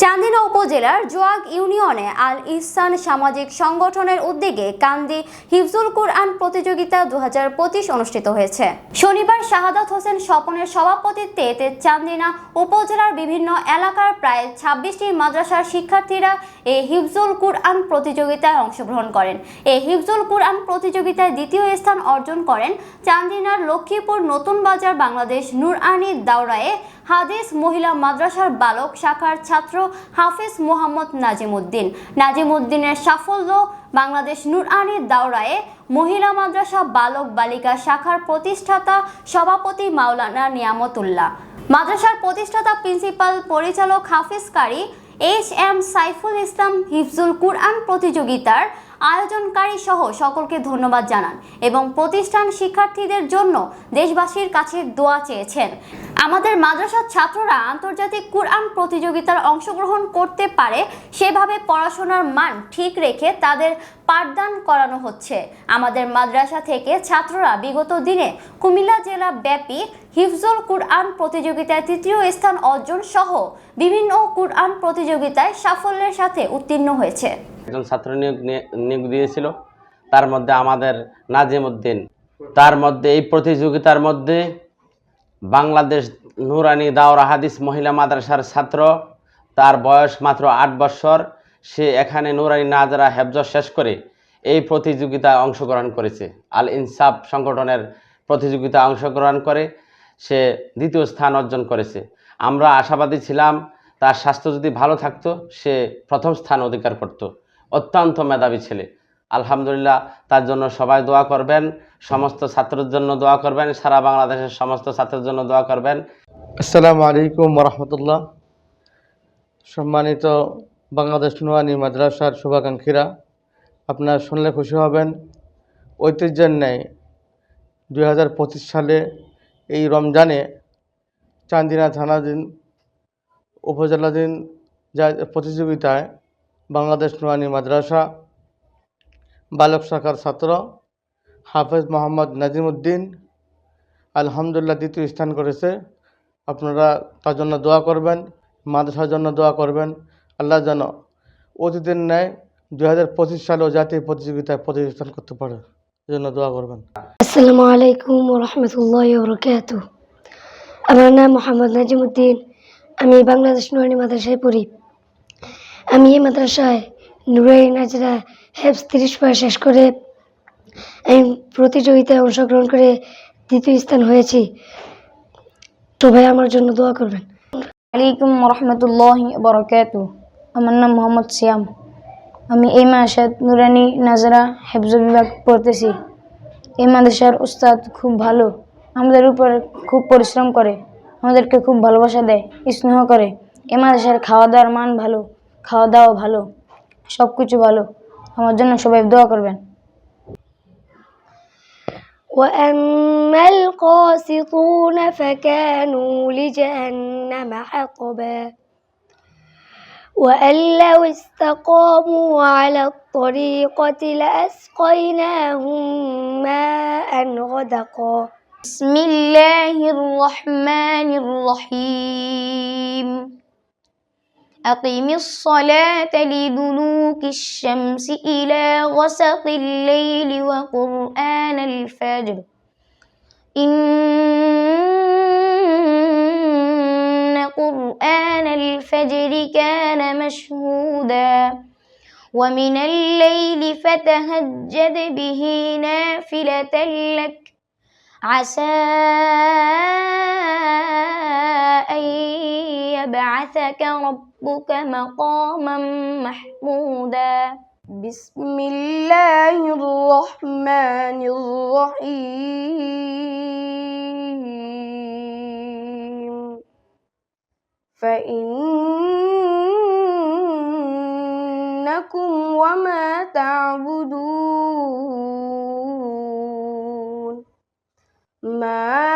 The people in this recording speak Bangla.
চান্দিনা উপজেলার জোয়াগ ইউনিয়নে আল ইহসান সামাজিক সংগঠনের উদ্যোগে কান্দি হিফজুল কুরআন প্রতিযোগিতা 2025 অনুষ্ঠিত হয়েছে। শনিবার শাহাদাত হোসেন স্বপনের সভাপতিত্বে এতে চান্দিনা উপজেলার বিভিন্ন এলাকার প্রায় 26টি মাদ্রাসার শিক্ষার্থীরা এই হিফজুল কুরআন প্রতিযোগিতায় অংশগ্রহণ করেন। এই হিফজুল কুরআন প্রতিযোগিতায় দ্বিতীয় স্থান অর্জন করেন চান্দিনার লক্ষ্মীপুর নতুন বাজার বাংলাদেশ নুরআনী দাওরায়ে হাদিস মহিলা মাদ্রাসার বালক শাখার ছাত্র হাফিজ মোহাম্মদ নাজিমউদ্দিনের সাফল্য বাংলাদেশ নুরআনী দাওরায়ে মহিলা মাদ্রাসা বালক বালিকা শাখার প্রতিষ্ঠাতা সভাপতি মাওলানা নিয়ামতুল্লাহ, মাদ্রাসার প্রতিষ্ঠাতা প্রিন্সিপাল পরিচালক হাফিজ কারি HM সাইফুল ইসলাম হিফজুল কুরআন প্রতিযোগিতার আয়োজনকারী সহ সকলকে ধন্যবাদ জানান এবং প্রতিষ্ঠান শিক্ষার্থীদের জন্য দেশবাসীর কাছে দোয়া চেয়েছেন। আমাদের মাদ্রাসার ছাত্ররা আন্তর্জাতিক কুরআন প্রতিযোগিতার অংশগ্রহণ করতে পারে সেভাবে পড়াশোনার মান ঠিক রেখে তাদের পাঠদান করানো হচ্ছে। আমাদের মাদ্রাসা থেকে ছাত্ররা বিগত দিনে কুমিল্লা জেলা ব্যাপী হিফজুল কুরআন প্রতিযোগিতায় তৃতীয় স্থান অর্জন সহ বিভিন্ন কুরআন প্রতিযোগিতায় সাফল্যের সাথে উত্তীর্ণ হয়েছে। একজন ছাত্র নিয়োগ দিয়েছিল, তার মধ্যে আমাদের নাজিমউদ্দিন। তার মধ্যে এই প্রতিযোগিতার মধ্যে বাংলাদেশ নুরআনী দাওরা হাদিস মহিলা মাদ্রাসার ছাত্র, তার বয়স মাত্র 8 বছর। সে এখানে নুরআনী নাজরা হেফজ শেষ করে এই প্রতিযোগিতায় অংশগ্রহণ করেছে। আল ইনসাফ সংগঠনের প্রতিযোগিতায় অংশগ্রহণ করে সে দ্বিতীয় স্থান অর্জন করেছে। আমরা আশাবাদী ছিলাম তার স্বাস্থ্য যদি ভালো থাকতো সে প্রথম স্থান অধিকার করত। অত্যন্ত মেধাবী ছেলে। আলহামদুলিল্লাহ, তার জন্য সবাই দোয়া করবেন, সমস্ত ছাত্রের জন্য দোয়া করবেন, সারা বাংলাদেশের সমস্ত ছাত্রের জন্য দোয়া করবেন। আসসালামু আলাইকুম রহমতুল্লাহ। সম্মানিত বাংলাদেশ নুরআনী মাদ্রাসার শুভাকাঙ্ক্ষীরা, আপনারা শুনলে খুশি হবেন। ঐতিহ্যের ন্যায় 2025 সালে এই রমজানে চান্দিনা থানাধীন উপজেলাধীন প্রতিযোগিতায় বাংলাদেশ নুরআনী মাদ্রাসা বালক শাখার ছাত্র হাফেজ মোহাম্মদ নাজিমউদ্দিন আলহামদুলিল্লাহ দ্বিতীয় স্থান করেছে। আপনারা তার জন্য দোয়া করবেন, মাদ্রাসার জন্য দোয়া করবেন। আল্লাহ যেন অতীতের ন্যায় 2025 সালেও জাতীয় প্রতিযোগিতায় প্রতিষ্ঠান করতে পারে, এজন্য দোয়া করবেন। আসসালামু আলাইকুম ওয়া রাহমাতুল্লাহি ওয়া বারাকাতুহু। আমার নাম মোহাম্মদ নাজিমউদ্দিন। আমি বাংলাদেশ নুরআনী মাদ্রাসায় পড়ি। আমি এই মাদ্রাসায় নুরআনী নাজরা হেফজ 30 পারা শেষ করে আমি প্রতিযোগিতায় অংশগ্রহণ করে দ্বিতীয় স্থান হয়েছি। সবাই আমার জন্য দোয়া করবেন। আলাইকুম রহমতুল্লাহি ওয়া বারাকাতুহু। আমার নাম মোহাম্মদ সিয়াম। আমি এই মাদ্রাসায় নুরআনী নাজরা হেফজ বিভাগ পড়তেছি। এই মাদ্রাসার উস্তাদ খুব ভালো, আমাদের উপর খুব পরিশ্রম করে, আমাদেরকে খুব ভালোবাসা দেয়, স্নেহ করে। এই মাদ্রাসার খাওয়া দাওয়ার মান ভালো, খাওয়া দাওয়া ভালো, সব কিছু ভালো। আমার জন্য সবাই দোয়া করবেন। وأما القاسطون فكانوا لجهنم حطبا وأن لو استقاموا على الطريقة لأسقيناهم ماء غدقا بسم الله الرحمن الرحيم أقم الصلاة لدلوك الشمس إلى غسق الليل وقرآن الفجر إن قرآن الفجر كان مشهودا ومن الليل فتهجد به نافلة لك عسى أن يبعثك ربك مقاما محمودا بسم الله الرحمن الرحيم فإنكم وما تعبدون ما